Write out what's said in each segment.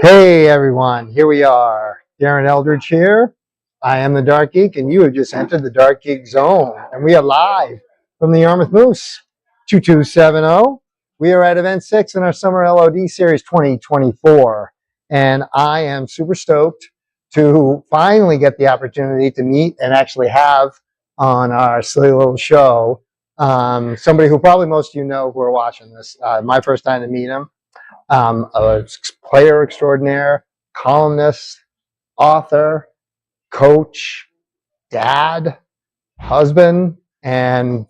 Hey everyone, here we are. Darren Eldridge here. I am the Dark Geek, and you have just entered the Dark Geek Zone. And we are live from the Yarmouth Moose, 2270. We are at Event 6 in our Summer LOD Series 2024. And I am super stoked to finally get the opportunity to meet and actually have on our silly little show somebody who probably most of you know who are watching this. My first time to meet him. A player extraordinaire, columnist, author, coach, dad, husband, and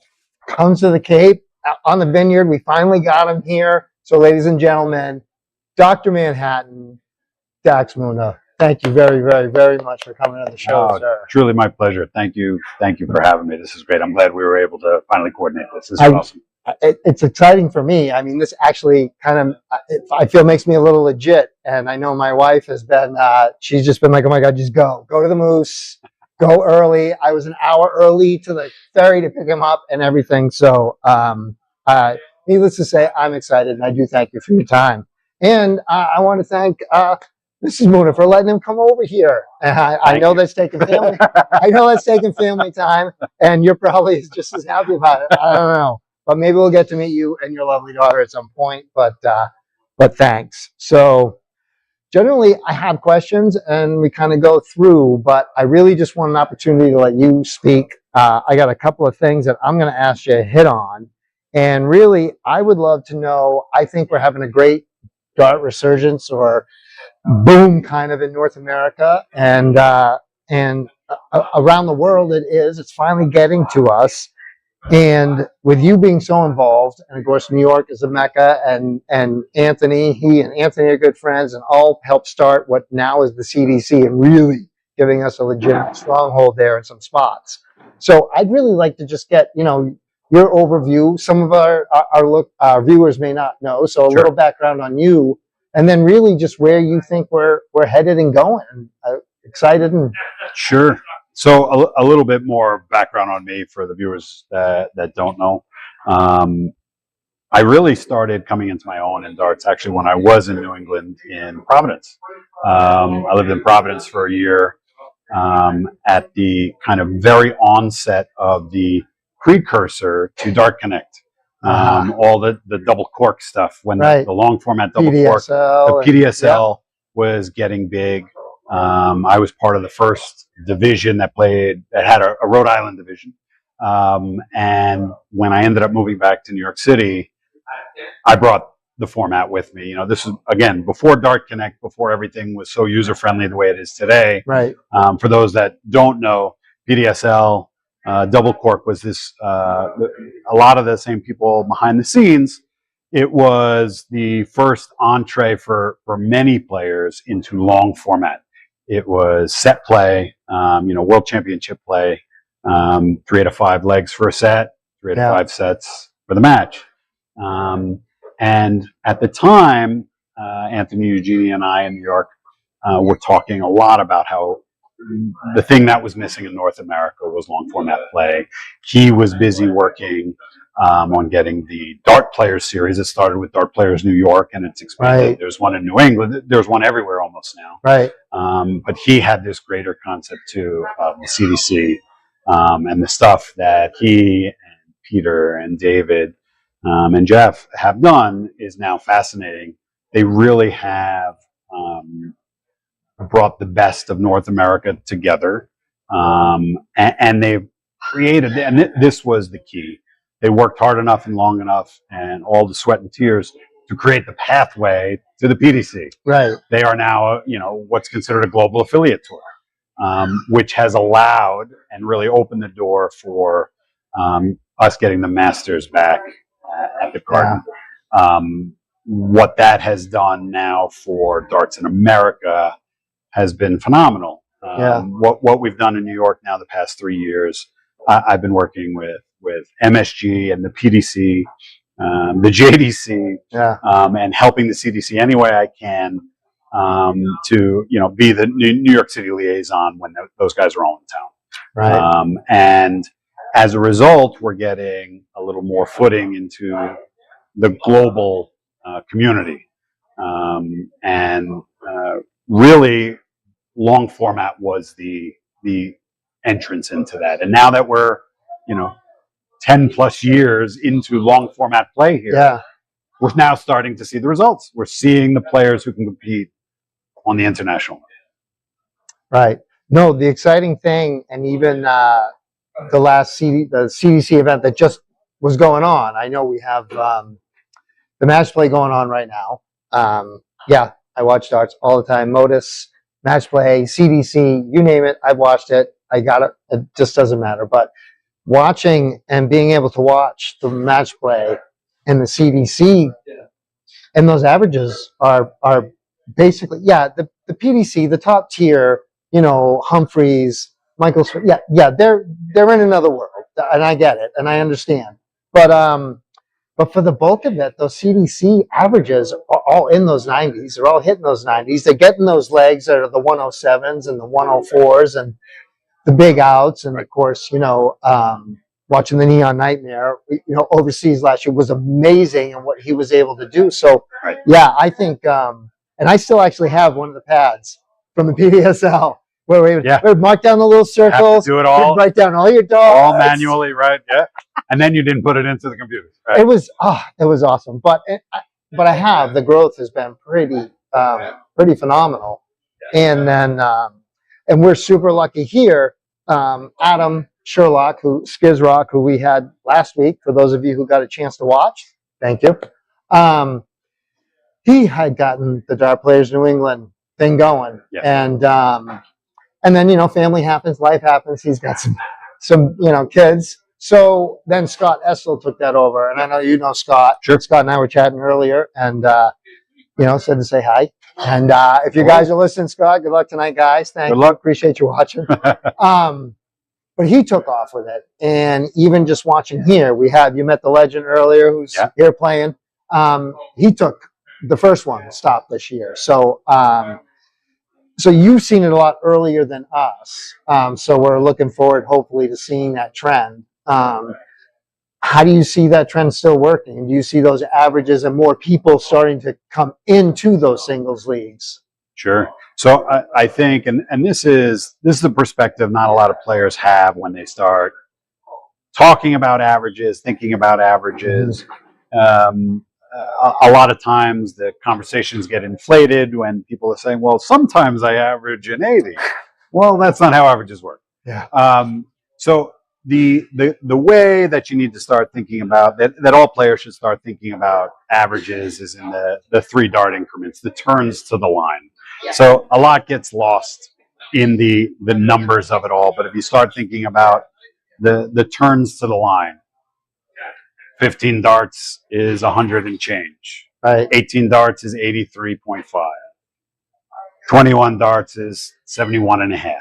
comes to the Cape on the Vineyard. We finally got him here. So, ladies and gentlemen, Dr. Manhattan, Dax Munna. Thank you very, very, very much for coming on the show, sir. Truly my pleasure. Thank you. Thank you for having me. This is great. I'm glad we were able to finally coordinate this. This is awesome. It's exciting for me. I mean, this actually kind of, I feel, makes me a little legit. And I know my wife has been, she's just been like, oh my God, just go to the Moose, go early. I was an hour early to the ferry to pick him up and everything. So, needless to say, I'm excited, and I do thank you for your time. And I want to thank Mrs. Munna for letting him come over here. I know that's taking family. I know that's taking family time, and you're probably just as happy about it. I don't know. But maybe we'll get to meet you and your lovely daughter at some point. But thanks. So generally, I have questions and we kind of go through. But I really just want an opportunity to let you speak. I got a couple of things that I'm going to ask you to hit on. And really, I would love to know. I think we're having a great dart resurgence or boom kind of in North America and around the world. It's finally getting to us. And with you being so involved, and of course New York is a mecca, and Anthony, he and Anthony are good friends, and all helped start what now is the CDC, and really giving us a legitimate stronghold there in some spots. So I'd really like to just get your overview. Some of our viewers may not know, so a little background on you, and then really just where you think we're headed and going. Excited and sure. So a little bit more background on me for the viewers that don't know. I really started coming into my own in darts actually when I was in New England in Providence. I lived in Providence for a year at the kind of very onset of the precursor to Dart Connect. All the double cork stuff when the long format double cork, the PDSL was getting big. I was part of the first division that had a Rhode Island division. And when I ended up moving back to New York City, I brought the format with me. This is, again, before Dart Connect, before everything was so user-friendly the way it is today. Right. For those that don't know, PDSL, double cork was this, a lot of the same people behind the scenes. It was the first entree for many players into long format. It was set play, world championship play, 3 out of 5 legs for a set, 3 out of 5 sets for the match. And at the time, Anthony, Eugenie, and I in New York were talking a lot about how the thing that was missing in North America was long format play. He was busy working on getting the Dart Players series. It started with Dart Players New York, and it's expanded. Right. There's one in New England. There's one everywhere almost now. Right. But he had this greater concept too of the CDC and the stuff that he and Peter and David and Jeff have done is now fascinating. They really have brought the best of North America together, and they've created. And this was the key. They worked hard enough and long enough and all the sweat and tears to create the pathway to the PDC. Right. They are now, what's considered a global affiliate tour, which has allowed and really opened the door for us getting the Masters back at the Garden. What that has done now for darts in America has been phenomenal. What we've done in New York now the past 3 years, I've been working with MSG and the PDC, the JDC, and helping the CDC any way I can to be the New York City liaison when those guys are all in town. Right. And as a result, we're getting a little more footing into the global community. And really, long format was the entrance into that. And now that we're, 10 plus years into long format play here, Yeah. we're now starting to see the results. We're seeing the players who can compete on the international level. Right. No, the exciting thing, and even the last the CDC event that just was going on. I know we have the match play going on right now. Yeah, I watch darts all the time. Modus, match play, CDC, you name it, I've watched it. I got it. It just doesn't matter. But watching and being able to watch the match play and the CDC and those averages are basically, the PDC, the top tier, Humphreys, Michael, they're in another world, and I get it, and I understand. But for the bulk of it, those CDC averages are all in those 90s. They're all hitting those 90s. They're getting those legs that are the 107s and the 104s and the big outs. And of course, watching the Neon Nightmare, overseas last year was amazing and what he was able to do. So, Right. Yeah, I think, and I still actually have one of the pads from the PDSL where we would mark down the little circles. Do it all. Write down all your dots. All manually, right? Yeah. And then you didn't put it into the computer. Right? It was awesome. But the growth has been pretty phenomenal. And then, and we're super lucky here. Adam Sherlock, Skizrock, who we had last week, for those of you who got a chance to watch, thank you. He had gotten the Dart Players New England thing going. Yeah. And then, family happens, life happens. He's got some kids. So then Scott Essel took that over. And I know you know Scott. Sure. Scott and I were chatting earlier and, said to say hi. And if you guys are listening, Scott, good luck tonight, guys. Thank you. Appreciate you watching. But he took off with it. And even just watching here, you met the legend earlier who's here playing. He took the first one stop this year. So, so you've seen it a lot earlier than us. So we're looking forward, hopefully, to seeing that trend. How do you see that trend still working? Do you see those averages and more people starting to come into those singles leagues? Sure. So I think, and this is the perspective not a lot of players have when they start talking about averages, thinking about averages. A lot of times the conversations get inflated when people are saying, well, sometimes I average an 80. Well, that's not how averages work. Yeah. So the way that you need to start thinking about that all players should start thinking about averages is in the 3 dart increments, the turns to the line. Yeah. So a lot gets lost in the numbers of it all. But if you start thinking about the turns to the line, 15 darts is 100 and change. Right. 18 darts is 83.5. 21 darts is 71.5.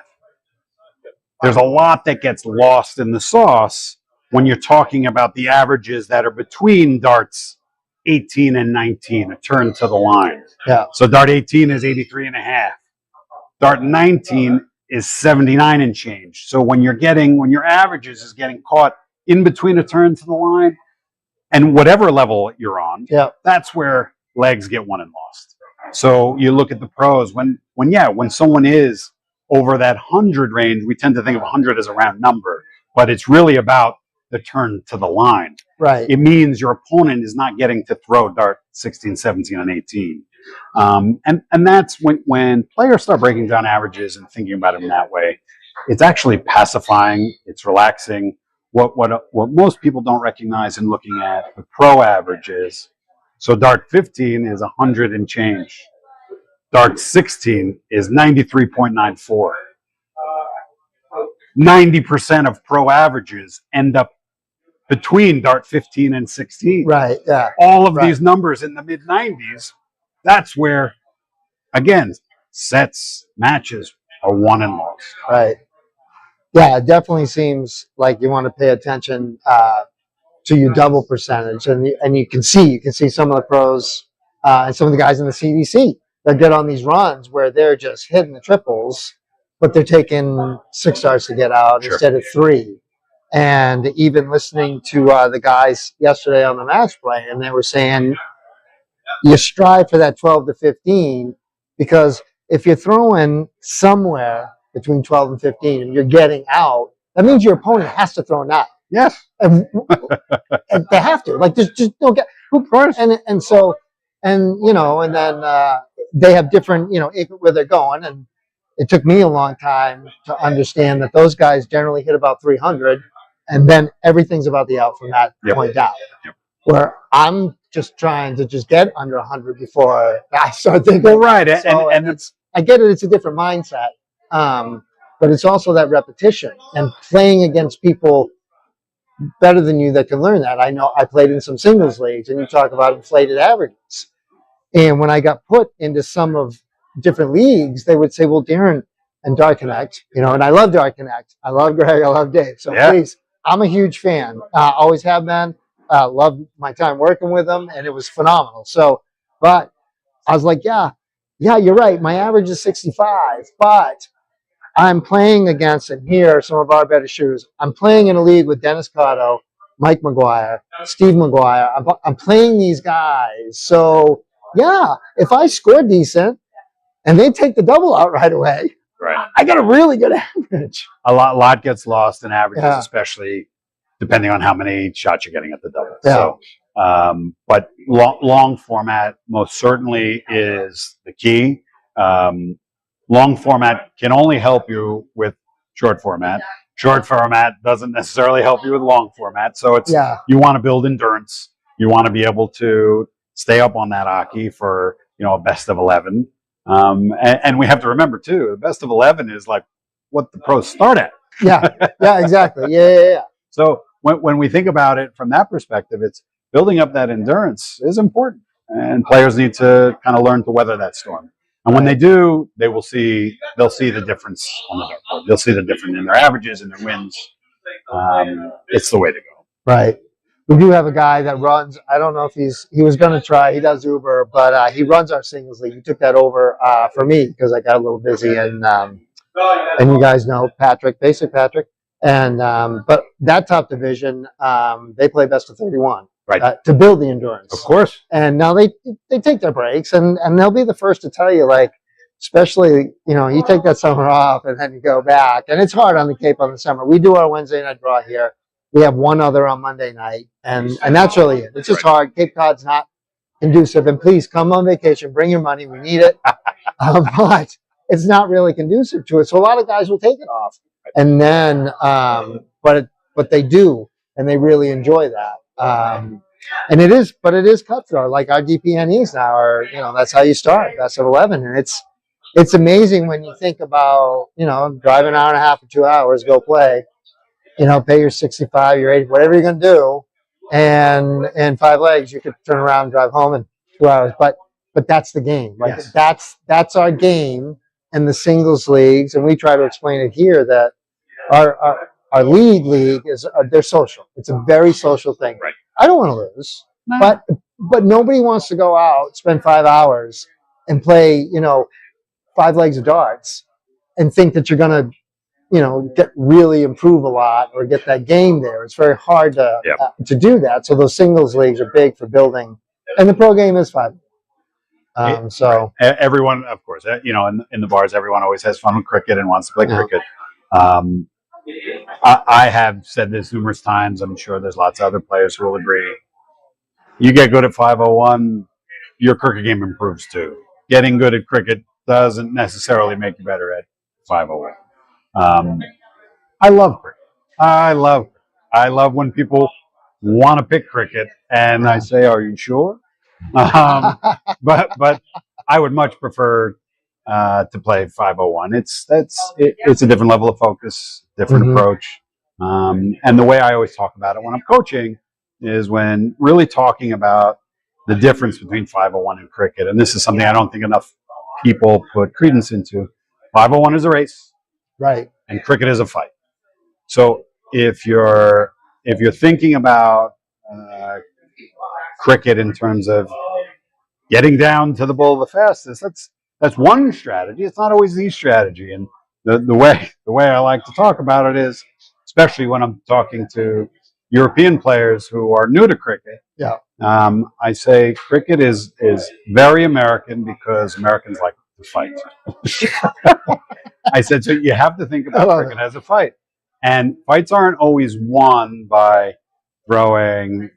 There's a lot that gets lost in the sauce when you're talking about the averages that are between darts 18 and 19, a turn to the line. Yeah. So dart 18 is 83.5. Dart 19 is 79 and change. So when your averages is getting caught in between a turn to the line and whatever level you're on, that's where legs get won and lost. So you look at the pros when someone is over that 100 range, we tend to think of 100 as a round number, but it's really about the turn to the line. Right. It means your opponent is not getting to throw dart 16, 17, and 18. And that's when players start breaking down averages and thinking about them that way, it's actually pacifying, it's relaxing. What most people don't recognize in looking at the pro averages, so dart 15 is 100 and change. Dart 16 is 93.94. 90% of pro averages end up between dart 15 and 16. Right, yeah. All of these numbers in the mid-90s, that's where, again, sets, matches are won and lost. Right. Yeah, it definitely seems like you want to pay attention to your double percentage. And you can see some of the pros and some of the guys in the CDC that get on these runs where they're just hitting the triples, but they're taking 6 darts to get out instead of 3. And even listening to the guys yesterday on the match play, and they were saying you strive for that 12 to 15 because if you're throwing somewhere between 12 and 15 and you're getting out, that means your opponent has to throw a 9. Yes. And they have to. Like, just don't get. Of course. And so, and you know, and then they have different, you know, where they're going. And it took me a long time to understand that those guys generally hit about 300, and then everything's about the out from that point down. Yep. Where I'm just trying to just get under 100 before I start thinking. Well, right, So, and it's, I get it. It's a different mindset, but it's also that repetition and playing against people better than you that can learn that. I know I played in some singles leagues, and you talk about inflated averages. And when I got put into some of different leagues, they would say, "Well, Darren and Dark Connect, you know," and I love Dark Connect. I love Greg. I love Dave. So please, I'm a huge fan. Always have been. Loved my time working with them, and it was phenomenal. So, but I was like, yeah, you're right. My average is 65, but I'm playing against, and here are some of our better shooters. I'm playing in a league with Dennis Cotto, Mike McGuire, Steve McGuire. I'm playing these guys. So, yeah, if I score decent and they take the double out right away, right, I got a really good average. A lot gets lost in averages, especially depending on how many shots you're getting at the double. Yeah. So, but long format most certainly is the key. Long format can only help you with short format. Short format doesn't necessarily help you with long format. So it's you want to build endurance. You want to be able to stay up on that hockey for, you know, a best of 11. And we have to remember too, the best of 11 is like what the pros start at. Yeah, exactly. Yeah. So when we think about it from that perspective, it's building up that endurance is important, and players need to kind of learn to weather that storm. And when they do, they'll see the difference on the dartboard. They'll see the difference in their averages and their wins. It's the way to go. Right. We do have a guy that runs. I don't know if he was going to try. He does Uber, but he runs our singles league. He took that over for me because I got a little busy, and you guys know Patrick, basic Patrick. And but that top division, they play best of 31, right, to build the endurance, of course. And now they take their breaks, and they'll be the first to tell you, like, especially, you know, you take that summer off and then you go back, and it's hard on the Cape on the summer. We do our Wednesday night draw here. We have one other on Monday night, and that's really it. It's just hard. Cape Cod's not conducive, and please come on vacation, bring your money, we need it, but it's not really conducive to it. So a lot of guys will take it off. And then, but they do, and they really enjoy that. And it is cutthroat. Like our DPNEs now are, you know, that's how you start. Best of 11, and it's amazing when you think about, you know, drive an hour and a half or 2 hours, go play, you know, pay your 65, your 80, whatever you're gonna do, and 5 legs, you could turn around and drive home in 2 hours. But that's the game. Like that's our game. And the singles leagues, and we try to explain it here that our league is they're social. It's a very social thing. Right. I don't want to lose, but nobody wants to go out, spend 5 hours, and play, you know, 5 legs of darts, and think that you're gonna, you know, really improve a lot or get that game there. It's very hard to do that. So those singles leagues are big for building, and the pro game is 5. So everyone, of course, you know, in the bars, everyone always has fun with cricket and wants to play cricket. I have said this numerous times. I'm sure there's lots of other players who will agree. You get good at 501, your cricket game improves too. Getting good at cricket doesn't necessarily make you better at 501. I love cricket. I love when people want to pick cricket, and I say, "Are you sure?" But I would much prefer to play 501. It's a different level of focus, different approach, and the way I always talk about it when I'm coaching is when really talking about the difference between 501 and cricket. And this is something I don't think enough people put credence into. 501 is a race, right, and cricket is a fight. So if you're thinking about cricket in terms of getting down to the ball the fastest, that's one strategy. It's not always the strategy. And the way I like to talk about it is, especially when I'm talking to European players who are new to cricket. Yeah. I say cricket is very American because Americans like to fight. I said, so you have to think about cricket as a fight. And fights aren't always won by throwing,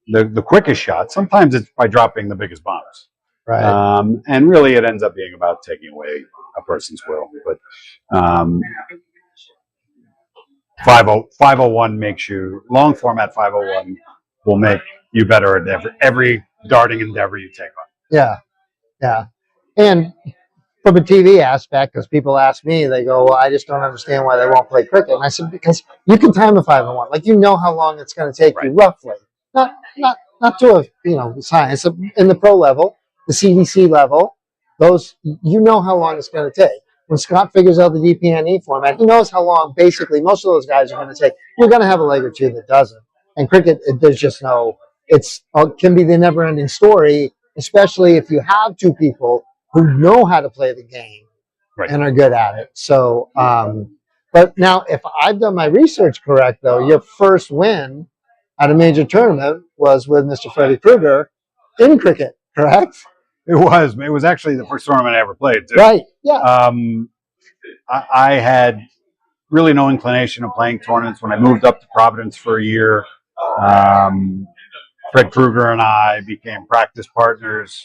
the quickest shot. Sometimes it's by dropping the biggest bombs. Right. And really it ends up being about taking away a person's will. But 501 makes you, long format 501 will make you better at every darting endeavor you take on. Yeah. Yeah. And from a TV aspect, because people ask me, they go, well, I just don't understand why they won't play cricket. And I said, because you can time a 501. Like, you know how long it's going to take you, roughly. Not to a, science. In the pro level, the CDC level, those, you know how long it's going to take. When Scott figures out the DPNE format, he knows how long, basically, most of those guys are going to take. You're going to have a leg or two that doesn't. And cricket, there's just no, it can be the never-ending story, especially if you have two people who know how to play the game and are good at it. So, but now, if I've done my research correct, though, your first win at a major tournament was with Mr. Freddy Krueger in cricket, correct? It was actually the first tournament I ever played, too. Right, yeah. I had really no inclination of playing tournaments. When I moved up to Providence for a year, Fred Krueger and I became practice partners.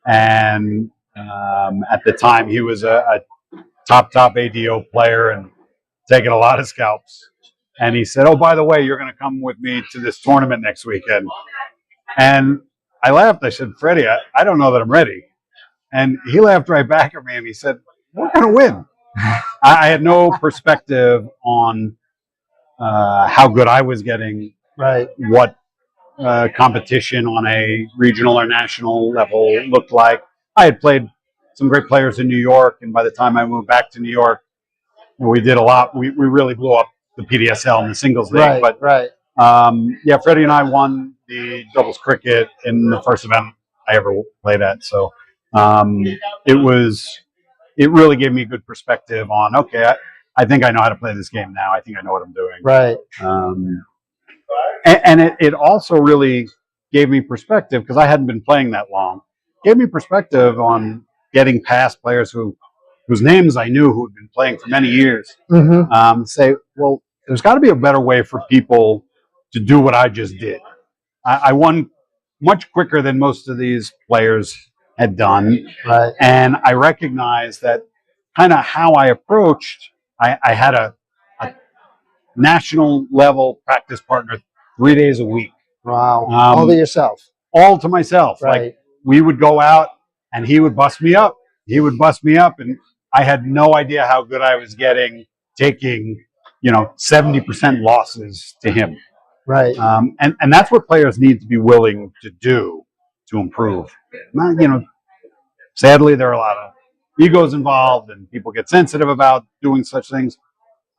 And at the time, he was a top ADO player and taking a lot of scalps. And he said, oh, by the way, you're going to come with me to this tournament next weekend. And I laughed. I said, Freddie, I don't know that I'm ready. And he laughed right back at me and he said, we're going to win. I had no perspective on how good I was getting, what competition on a regional or national level looked like. I had played some great players in New York, and by the time I moved back to New York, we did a lot. We really blew up the PDSL and the singles league. Yeah, Freddie and I won the doubles cricket in the first event I ever played at. So it really gave me a good perspective on, okay, I think I know how to play this game now. I think I know what I'm doing. Right. And it also really gave me perspective, because I hadn't been playing that long. Gave me perspective on getting past players whose names I knew, who had been playing for many years. Say, well, there's got to be a better way for people to do what I just did. I won much quicker than most of these players had done. Right. And I recognized that kind of how I approached, I had a national level practice partner 3 days a week. Wow. All to yourself. All to myself. Right. Like, we would go out and he would bust me up. And I had no idea how good I was getting, taking, 70% losses to him. Right. And that's what players need to be willing to do to improve. Sadly, there are a lot of egos involved and people get sensitive about doing such things.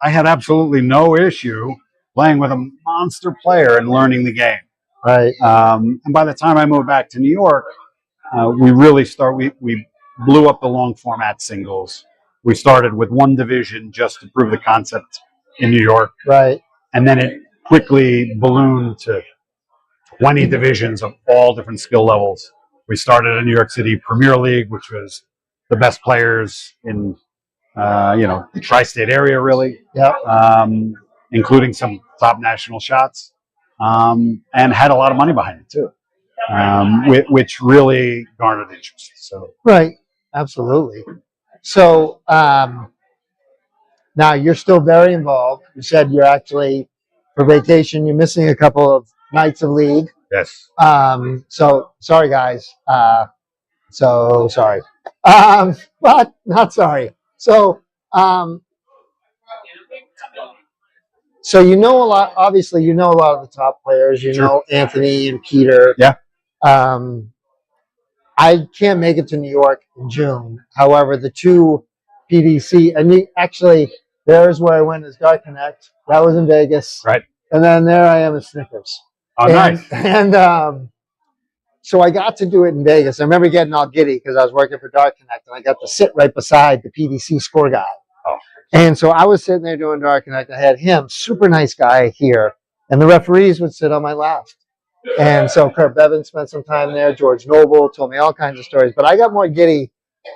I had absolutely no issue playing with a monster player and learning the game. Right. And by the time I moved back to New York, we really we blew up the long format singles. We started with one division just to prove the concept in New York. Right. And then it quickly ballooned to 20 divisions of all different skill levels. We started a New York City Premier League, which was the best players in, the tri-state area, really. Yeah. Including some top national shots, and had a lot of money behind it too, which really garnered interest. So right, absolutely. So now you're still very involved. You said you're actually for vacation. You're missing a couple of nights of league. Yes. So sorry, guys. So sorry, but not sorry. So. So you know a lot. Obviously, you know a lot of the top players. You know Anthony and Peter. Yeah. I can't make it to New York in June. However, the two PDC, and actually, there's where I went as Dark Connect. That was in Vegas. Right. And then there I am at Snickers. Oh, nice. And so I got to do it in Vegas. I remember getting all giddy because I was working for Dark Connect, and I got to sit right beside the PDC score guy. Oh. And so I was sitting there doing Dark Connect. I had him, super nice guy here, and the referees would sit on my left. And so Kurt Bevan spent some time there. George Noble told me all kinds of stories. But I got more giddy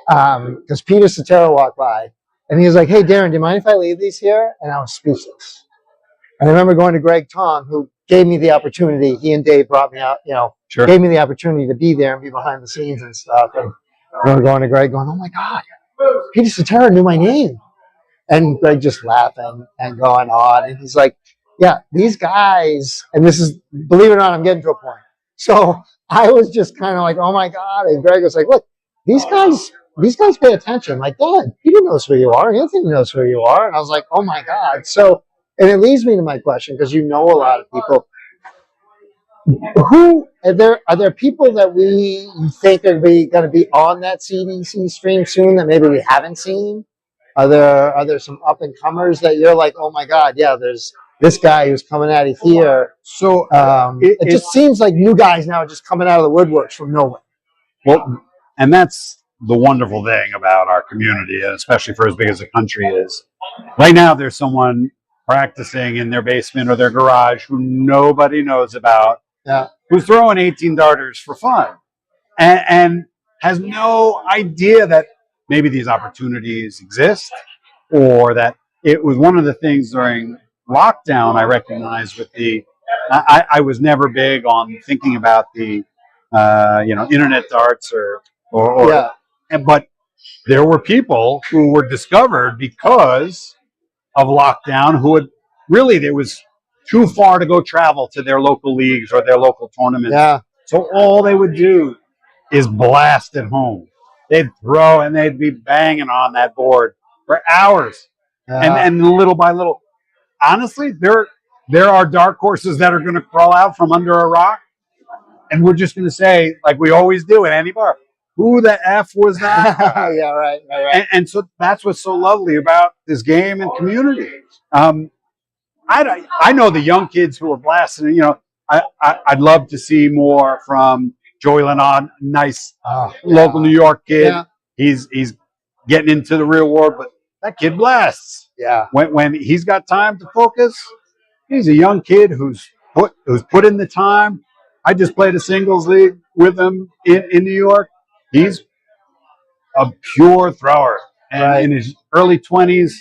because Peter Cetera walked by, and he was like, "Hey, Darren, do you mind if I leave these here?" And I was speechless. And I remember going to Greg Tom, who gave me the opportunity. He and Dave brought me out, Sure. gave me the opportunity to be there and be behind the scenes and stuff. And I remember going to Greg going, "Oh my God, Peter Cetera knew my name." And Greg just laughing and going on. And he's like, "Yeah, these guys," and this is, believe it or not, I'm getting to a point. So I was just kind of like, "Oh my God." And Greg was like, "Look, these guys pay attention. Like, Dad, Peter knows who you are. Anthony knows who you are." And I was like, "Oh my God." So, and it leads me to my question, because you know a lot of people. Who are there people that you think are going to be on that CDC stream soon that maybe we haven't seen? Are there some up and comers that you're like, "Oh my God, yeah, there's this guy who's coming out of here"? So It just seems like new guys now are just coming out of the woodworks from nowhere. well, and that's the wonderful thing about our community, and especially for as big as the country is. Right now, there's someone practicing in their basement or their garage who nobody knows about, who's throwing 18 darters for fun, and has no idea that maybe these opportunities exist, or that it was one of the things during lockdown I recognized with I was never big on thinking about the internet darts but there were people who were discovered because of lockdown who had really, it was too far to go travel to their local leagues or their local tournaments. Yeah. So all they would do is blast at home. They'd throw and they'd be banging on that board for hours. And little by little, honestly, there are dark horses that are going to crawl out from under a rock, and we're just going to say, like we always do at any bar, "Who the F was that guy?" Yeah, right. And so that's what's so lovely about this game and community. I know the young kids who are blasting. I'd love to see more from Joey Lenaud, nice local New York kid. Yeah. He's getting into the real world, but that kid blasts. Yeah. When he's got time to focus, he's a young kid who's put in the time. I just played a singles league with him in New York. He's a pure thrower, and in his early 20s,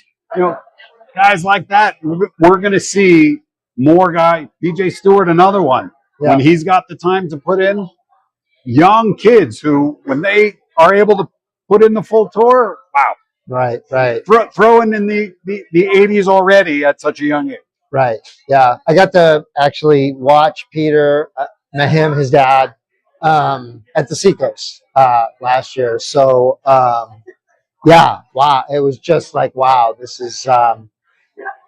guys like that, we're going to see more guys. DJ Stewart, another one, when he's got the time to put in. Young kids who, when they are able to put in the full tour, wow. Right. Throwing in the 80s already at such a young age. Right. Yeah. I got to actually watch Peter, met him, his dad, at the Seacoast last year. So, yeah, wow. It was just like, wow, this is,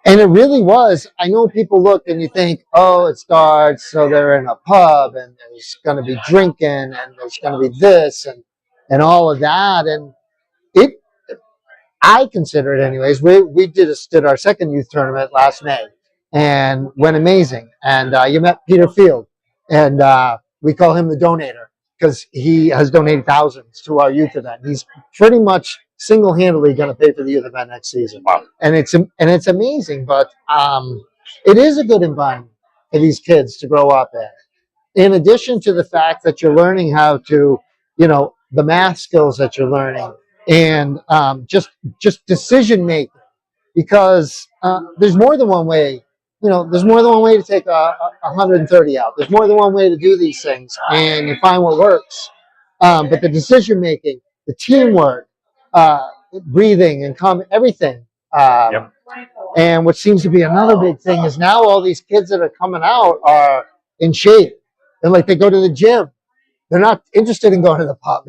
and it really was. I know people look and you think, "Oh, it's darts, so they're in a pub and there's going to be drinking and there's going to be this and all of that." And I consider it anyways. We did our second youth tournament last May and went amazing. And you met Peter Field, and we call him the donator because he has donated thousands to our youth event. He's pretty much single-handedly going to pay for the youth event next season. Wow. And it's amazing, but it is a good environment for these kids to grow up in. In addition to the fact that you're learning how to, the math skills that you're learning, and just decision making, because there's more than one way. There's more than one way to take a 130 out. There's more than one way to do these things, and you find what works. But the decision making, the teamwork, breathing and everything. And what seems to be another big thing is now all these kids that are coming out are in shape. And like they go to the gym. They're not interested in going to the pub.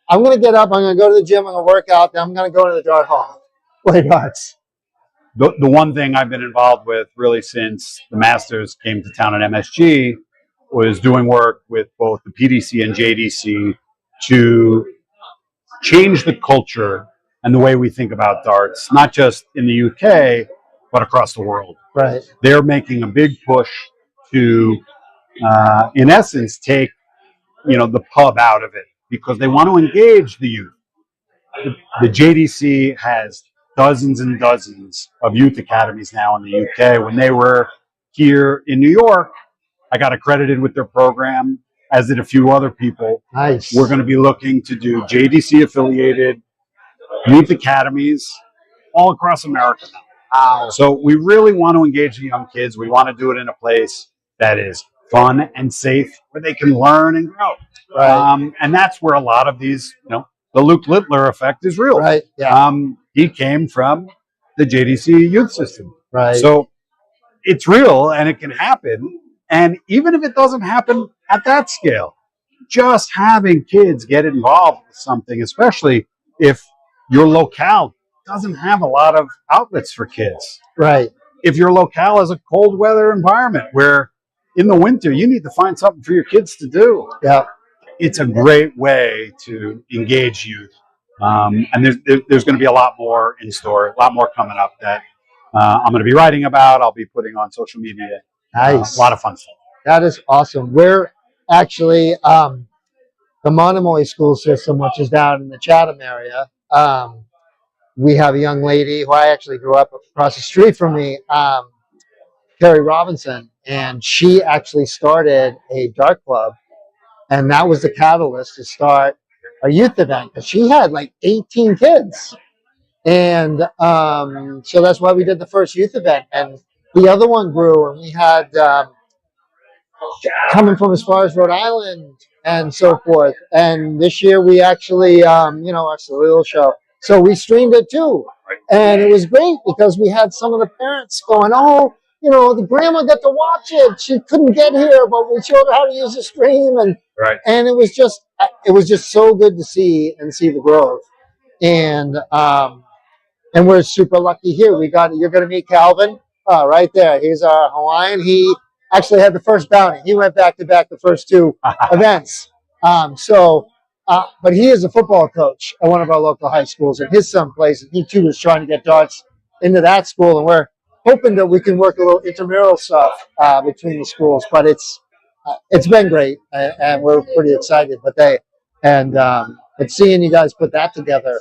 I'm going to get up, I'm going to go to the gym, I'm going to work out, then I'm going to go to the dart hall, play darts. The one thing I've been involved with really since the Masters came to town at MSG was doing work with both the PDC and JDC to change the culture and the way we think about darts, not just in the UK, but across the world. Right. They're making a big push to, in essence, take the pub out of it because they want to engage the youth. The JDC has dozens and dozens of youth academies now in the UK. When they were here in New York, I got accredited with their program, as did a few other people. Nice. We're going to be looking to do JDC affiliated youth academies all across America now. Wow. So we really want to engage the young kids. We want to do it in a place that is fun and safe, where they can learn and grow. Right. And that's where a lot of these, the Luke Littler effect is real. Right. Yeah. He came from the JDC youth system. Right. So it's real and it can happen. And even if it doesn't happen at that scale, just having kids get involved with something, especially if your locale doesn't have a lot of outlets for kids. Right. If your locale is a cold weather environment where in the winter you need to find something for your kids to do. Yeah. It's a great way to engage youth. And there's going to be a lot more in store, a lot more coming up that I'm going to be writing about. I'll be putting on social media. Nice. A lot of fun stuff. That is awesome. We're actually, the Monomoy school system, which is down in the Chatham area, we have a young lady who I actually grew up across the street from me, Carrie Robinson, and she actually started a dart club, and that was the catalyst to start a youth event, because she had like 18 kids. And so that's why we did the first youth event. And the other one grew, and we had coming from as far as Rhode Island and so forth. And this year we actually, our little show. So we streamed it too. And it was great because we had some of the parents going, the grandma got to watch it. She couldn't get here, but we showed her how to use the stream. And it was just so good to see the growth. And we're super lucky here. You're going to meet Calvin right there. He's our Hawaiian. He actually had the first bounty. He went back to back the first two events. But he is a football coach at one of our local high schools, and his son plays, and he too is trying to get darts into that school. And we're hoping that we can work a little intramural stuff between the schools. But it's been great, and we're pretty excited. But seeing you guys put that together.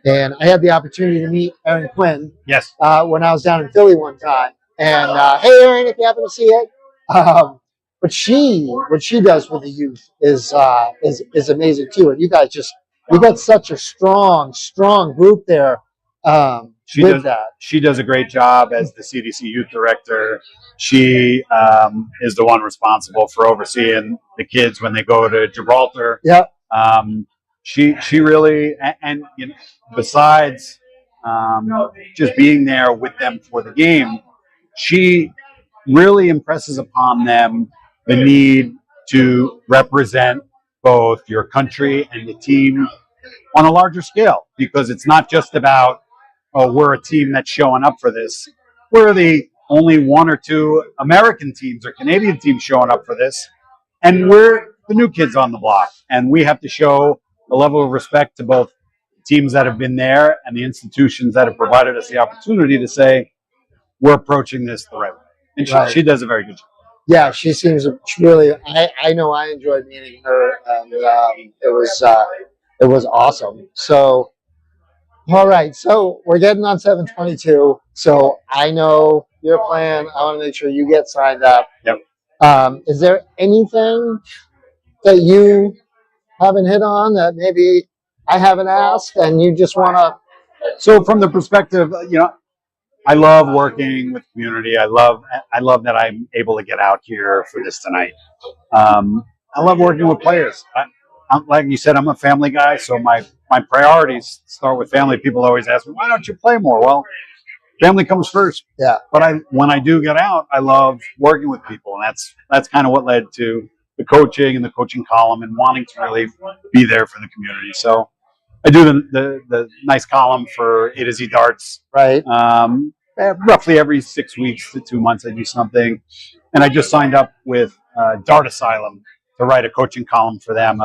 And I had the opportunity to meet Erin Quinn. Yes. When I was down in Philly one time. And hey, Erin, if you happen to see it. But what she does with the youth is amazing too. And you guys got such a strong group there. She does a great job as the CDC youth director. She is the one responsible for overseeing the kids when they go to Gibraltar. Yeah. She really, and besides just being there with them for the game, she really impresses upon them the need to represent both your country and the team on a larger scale, because it's not just about, we're a team that's showing up for this. We're the only one or two American teams or Canadian teams showing up for this, and we're the new kids on the block, and we have to show a level of respect to both teams that have been there and the institutions that have provided us the opportunity to say, we're approaching this the right way. And she does a very good job. Yeah, she seems really, I know I enjoyed meeting her, and it was awesome. So, all right, so we're getting on 7/22. So I know your plan. I want to make sure you get signed up. Yep. Is there anything that you haven't hit on that maybe I haven't asked and you just want to? So from the perspective, I love working with community. I love that I'm able to get out here for this tonight. I love working with players. Like you said, I'm a family guy, so my priorities start with family. People always ask me, why don't you play more? Well, family comes first. Yeah. But when I do get out, I love working with people, and that's kind of what led to the coaching and the coaching column and wanting to really be there for the community. So I do the nice column for A to Z Darts. Right. Roughly every 6 weeks to 2 months, I do something. And I just signed up with Dart Asylum to write a coaching column for them,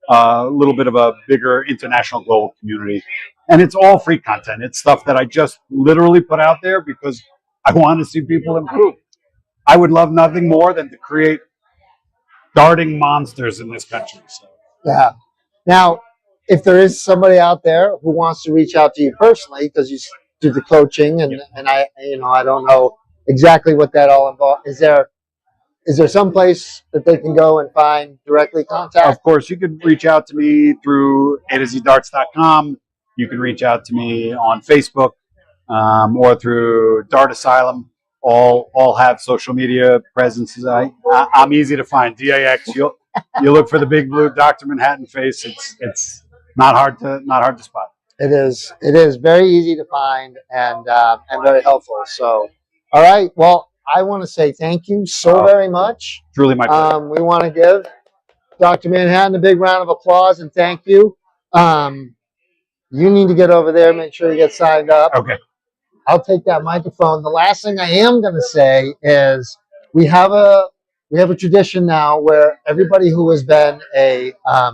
a little bit of a bigger international global community. And it's all free content. It's stuff that I just literally put out there because I want to see people improve. I would love nothing more than to create darting monsters in this country. So. Yeah. Now, if there is somebody out there who wants to reach out to you personally, because you do the coaching, and I, I don't know exactly what that all involves. Is there some place that they can go and find directly contact? Of course, you can reach out to me through a2zdarts.com. You can reach out to me on Facebook or through Dart Asylum. All have social media presences. I'm easy to find. DAX. You look for the big blue Dr. Manhattan face. It's not hard to spot. It is. It is very easy to find and very helpful. So, all right. Well, I want to say thank you so very much. Truly my pleasure. We want to give Dr. Manhattan a big round of applause and thank you. You need to get over there. Make sure you get signed up. Okay. I'll take that microphone. The last thing I am going to say is we have a tradition now where everybody who has been a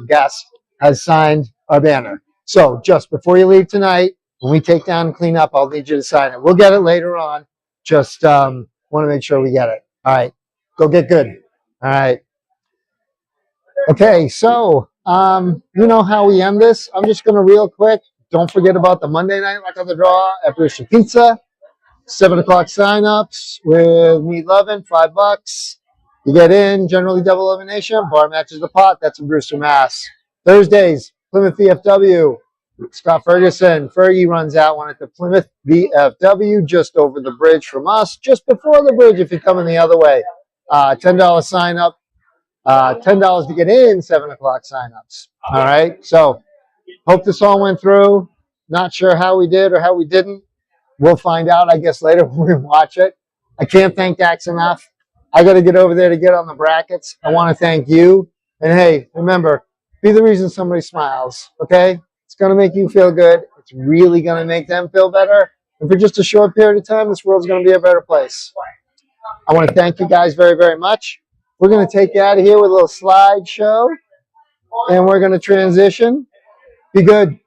guest has signed our banner. So just before you leave tonight, when we take down and clean up, I'll need you to sign it. We'll get it later on. Just want to make sure we get it. All right. Go get good. All right. Okay. So you know how we end this. I'm just going to real quick. Don't forget about the Monday night Luck of the Draw at Brewster Pizza. 7 o'clock sign-ups with Meat Lovin', $5. You get in, generally double elimination. Bar matches the pot. That's in Brewster, Mass. Thursdays, Plymouth VFW. Scott Ferguson. Fergie runs out one at the Plymouth VFW just over the bridge from us. Just before the bridge if you're coming the other way. $10 sign-up. $10 to get in, 7 o'clock sign-ups. All right? So hope this all went through. Not sure how we did or how we didn't. We'll find out, I guess, later when we watch it. I can't thank Dax enough. I got to get over there to get on the brackets. I want to thank you. And hey, remember, be the reason somebody smiles, okay? It's going to make you feel good. It's really going to make them feel better. And for just a short period of time, this world's going to be a better place. I want to thank you guys very, very much. We're going to take you out of here with a little slideshow. And we're going to transition. Be good.